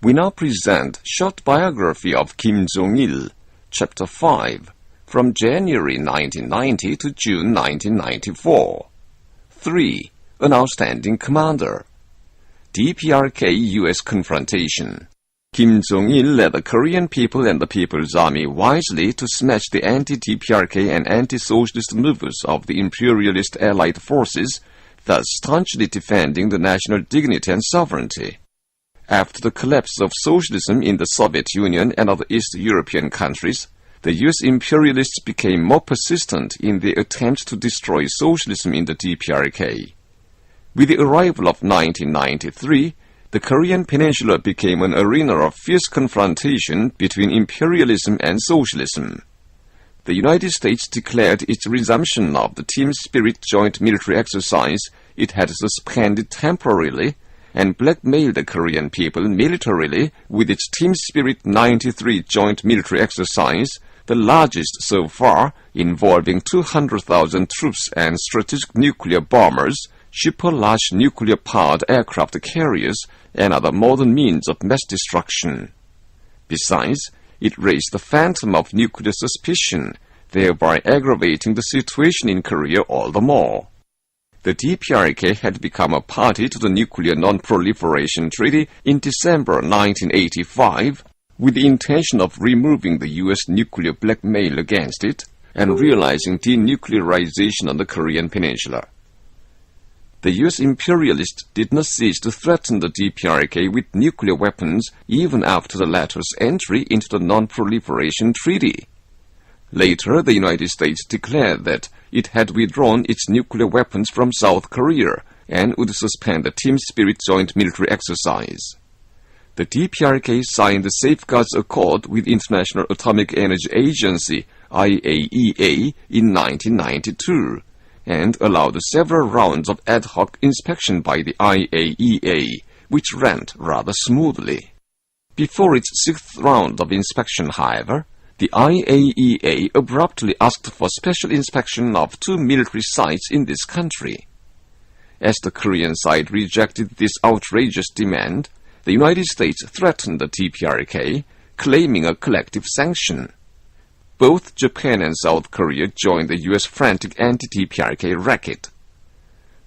We now present short biography of Kim Jong-il, Chapter 5, from January 1990 to June 1994. 3. An outstanding commander. DPRK-US Confrontation. Kim Jong-il led the Korean people and the People's Army wisely to smash the anti-DPRK and anti-socialist movements of the imperialist allied forces, thus staunchly defending the national dignity and sovereignty. After the collapse of socialism in the Soviet Union and other East European countries, the US imperialists became more persistent in their attempts to destroy socialism in the DPRK. With the arrival of 1993, the Korean peninsula became an arena of fierce confrontation between imperialism and socialism. The United States declared its resumption of the Team Spirit joint military exercise it had suspended temporarily, and blackmailed the Korean people militarily with its Team Spirit 93 joint military exercise, the largest so far, involving 200,000 troops and strategic nuclear bombers, super large nuclear-powered aircraft carriers, and other modern means of mass destruction. Besides, it raised the phantom of nuclear suspicion, thereby aggravating the situation in Korea all the more. The DPRK had become a party to the Nuclear Non-Proliferation Treaty in December 1985, with the intention of removing the US nuclear blackmail against it and realizing denuclearization on the Korean peninsula. The US imperialists did not cease to threaten the DPRK with nuclear weapons even after the latter's entry into the Non-Proliferation Treaty. Later, the United States declared that it had withdrawn its nuclear weapons from South Korea and would suspend the Team Spirit joint military exercise. The DPRK signed the Safeguards Accord with International Atomic Energy Agency, IAEA, in 1992, and allowed several rounds of ad hoc inspection by the IAEA, which ran rather smoothly. Before its sixth round of inspection, however, the IAEA abruptly asked for special inspection of 2 military sites in this country. As the Korean side rejected this outrageous demand, the United States threatened the DPRK, claiming a collective sanction. Both Japan and South Korea joined the US frantic anti-DPRK racket.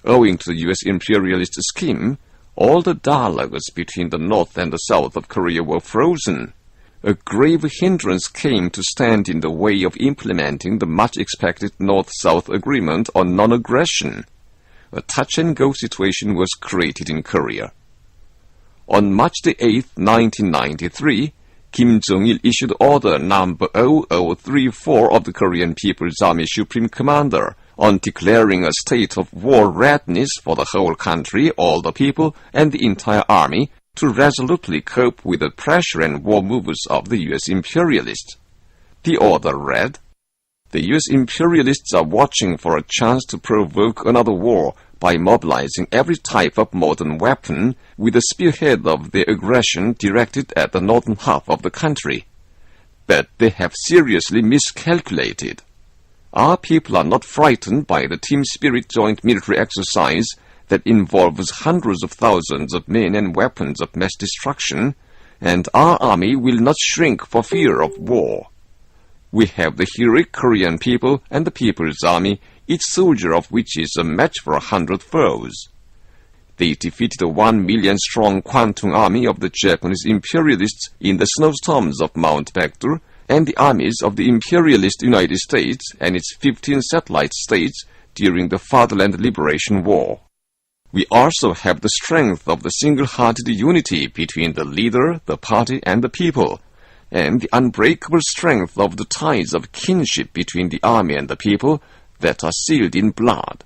Owing to the US imperialist scheme, all the dialogues between the North and the South of Korea were frozen. A grave hindrance came to stand in the way of implementing the much-expected North-South Agreement on non-aggression. A touch-and-go situation was created in Korea. On March 8, 1993, Kim Jong-il issued Order number 0034 of the Korean People's Army Supreme Commander on declaring a state of war readiness for the whole country, all the people, and the entire army to resolutely cope with the pressure and war movements of the US imperialists. The order read, "The US imperialists are watching for a chance to provoke another war by mobilizing every type of modern weapon with the spearhead of their aggression directed at the northern half of the country. But they have seriously miscalculated. Our people are not frightened by the Team Spirit joint military exercise that involves hundreds of thousands of men and weapons of mass destruction, and our army will not shrink for fear of war. We have the heroic Korean people and the People's Army, each soldier of which is a match for 100 foes. They defeated the 1 million-strong Kwantung army of the Japanese imperialists in the snowstorms of Mount Baekdur, and the armies of the imperialist United States and its 15 satellite states during the Fatherland Liberation War. We also have the strength of the single-hearted unity between the leader, the party, and the people, and the unbreakable strength of the ties of kinship between the army and the people that are sealed in blood.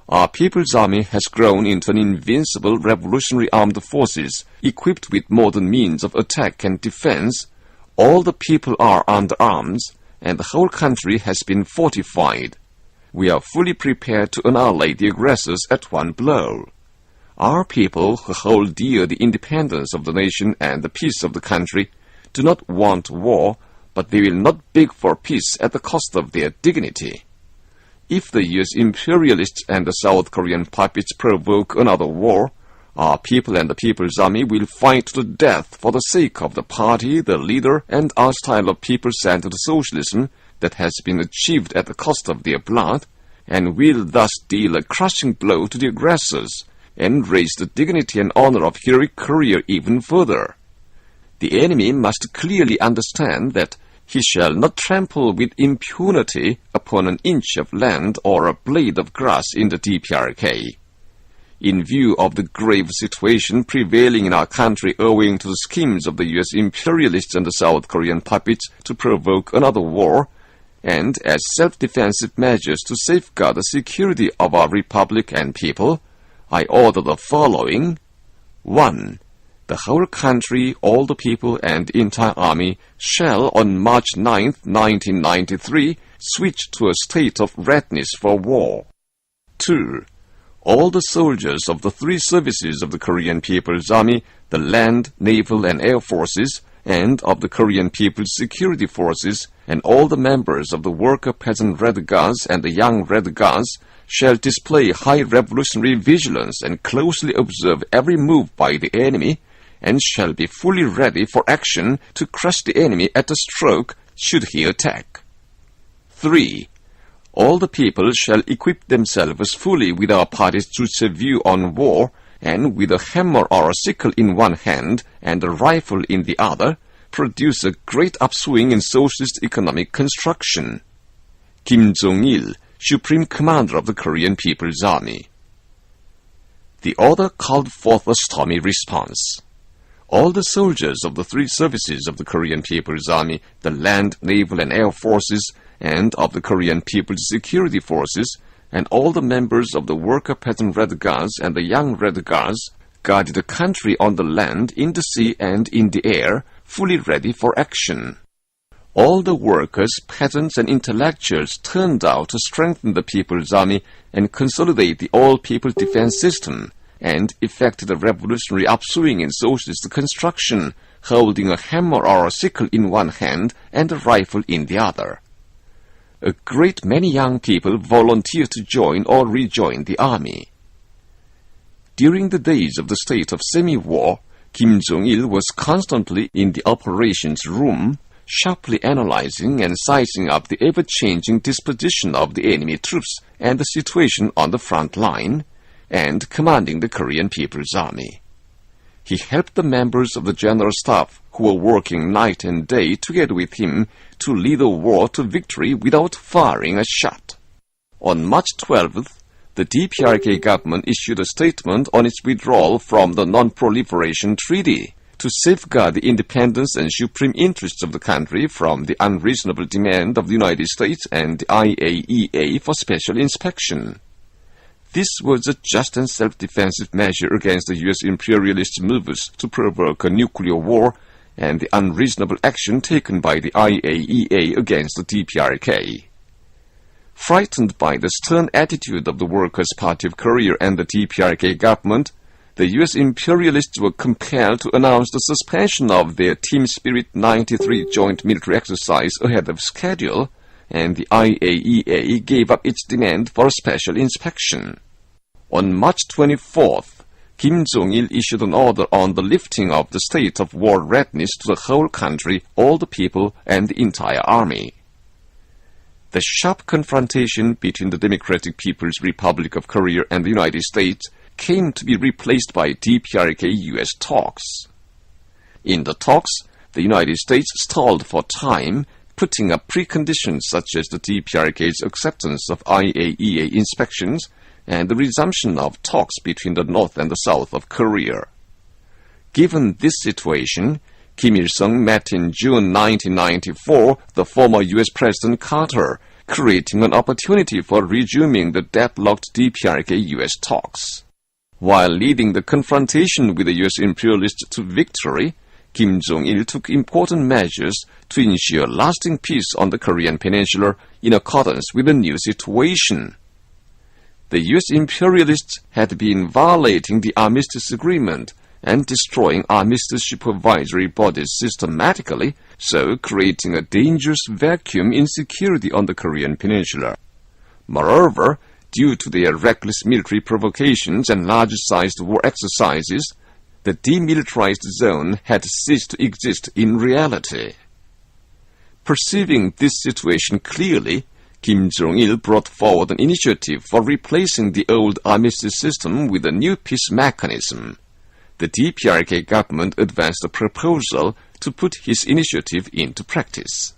Our People's Army has grown into an invincible revolutionary armed forces, equipped with modern means of attack and defense. All the people are under arms, and the whole country has been fortified. We are fully prepared to annihilate the aggressors at one blow. Our people, who hold dear the independence of the nation and the peace of the country, do not want war, but they will not beg for peace at the cost of their dignity. If the US imperialists and the South Korean puppets provoke another war, our people and the People's Army will fight to the death for the sake of the party, the leader, and our style of people-centered socialism that has been achieved at the cost of their blood, and will thus deal a crushing blow to the aggressors and raise the dignity and honor of heroic Korea even further. The enemy must clearly understand that he shall not trample with impunity upon an inch of land or a blade of grass in the DPRK. In view of the grave situation prevailing in our country owing to the schemes of the U.S. imperialists and the South Korean puppets to provoke another war, and as self-defensive measures to safeguard the security of our republic and people, I order the following. 1. The whole country, all the people, and the entire army shall, on March 9, 1993, switch to a state of readiness for war. 2. All the soldiers of the three services of the Korean People's Army, the Land, Naval, and Air Forces, and of the Korean People's Security Forces, and all the members of the Worker Peasant Red Guards and the Young Red Guards, shall display high revolutionary vigilance and closely observe every move by the enemy, and shall be fully ready for action to crush the enemy at a stroke should he attack. 3. All the people shall equip themselves fully with our party's jutsu view on war, and with a hammer or a sickle in one hand and a rifle in the other, produce a great upswing in socialist economic construction. Kim Jong-il, Supreme Commander of the Korean People's Army. The order called forth a stormy response. All the soldiers of the three services of the Korean People's Army, the Land, Naval, and Air Forces, and of the Korean People's Security Forces, and all the members of the Worker Peasant Red Guards and the Young Red Guards, guarded the country on the land, in the sea, and in the air, fully ready for action. All the workers, peasants, and intellectuals turned out to strengthen the People's Army and consolidate the all-people defense system, and effected a revolutionary upswing in socialist construction, holding a hammer or a sickle in one hand and a rifle in the other. A great many young people volunteered to join or rejoin the army. During the days of the state of semi-war, Kim Jong-il was constantly in the operations room, sharply analyzing and sizing up the ever-changing disposition of the enemy troops and the situation on the front line, and commanding the Korean People's Army. He helped the members of the general staff who were working night and day together with him to lead the war to victory without firing a shot. On March 12th, the DPRK government issued a statement on its withdrawal from the Non-Proliferation Treaty to safeguard the independence and supreme interests of the country from the unreasonable demand of the United States and the IAEA for special inspection. This was a just and self-defensive measure against the U.S. imperialist moves to provoke a nuclear war and the unreasonable action taken by the IAEA against the DPRK. Frightened by the stern attitude of the Workers' Party of Korea and the DPRK government, the U.S. imperialists were compelled to announce the suspension of their Team Spirit 93 joint military exercise ahead of schedule, and the IAEA gave up its demand for a special inspection. On March 24th, Kim Jong-il issued an order on the lifting of the state of war readiness to the whole country, all the people, and the entire army. The sharp confrontation between the Democratic People's Republic of Korea and the United States came to be replaced by DPRK-US talks. In the talks, the United States stalled for time, putting up preconditions such as the DPRK's acceptance of IAEA inspections and the resumption of talks between the North and the South of Korea. Given this situation, Kim Il-sung met in June 1994 the former U.S. President Carter, creating an opportunity for resuming the deadlocked DPRK-US talks. While leading the confrontation with the U.S. imperialists to victory, Kim Jong-il took important measures to ensure lasting peace on the Korean peninsula in accordance with the new situation. The U.S. imperialists had been violating the armistice agreement and destroying armistice supervisory bodies systematically, so creating a dangerous vacuum in security on the Korean peninsula. Moreover, due to their reckless military provocations and large-sized war exercises, the demilitarized zone had ceased to exist in reality. Perceiving this situation clearly, Kim Jong-il brought forward an initiative for replacing the old armistice system with a new peace mechanism. The DPRK government advanced a proposal to put his initiative into practice.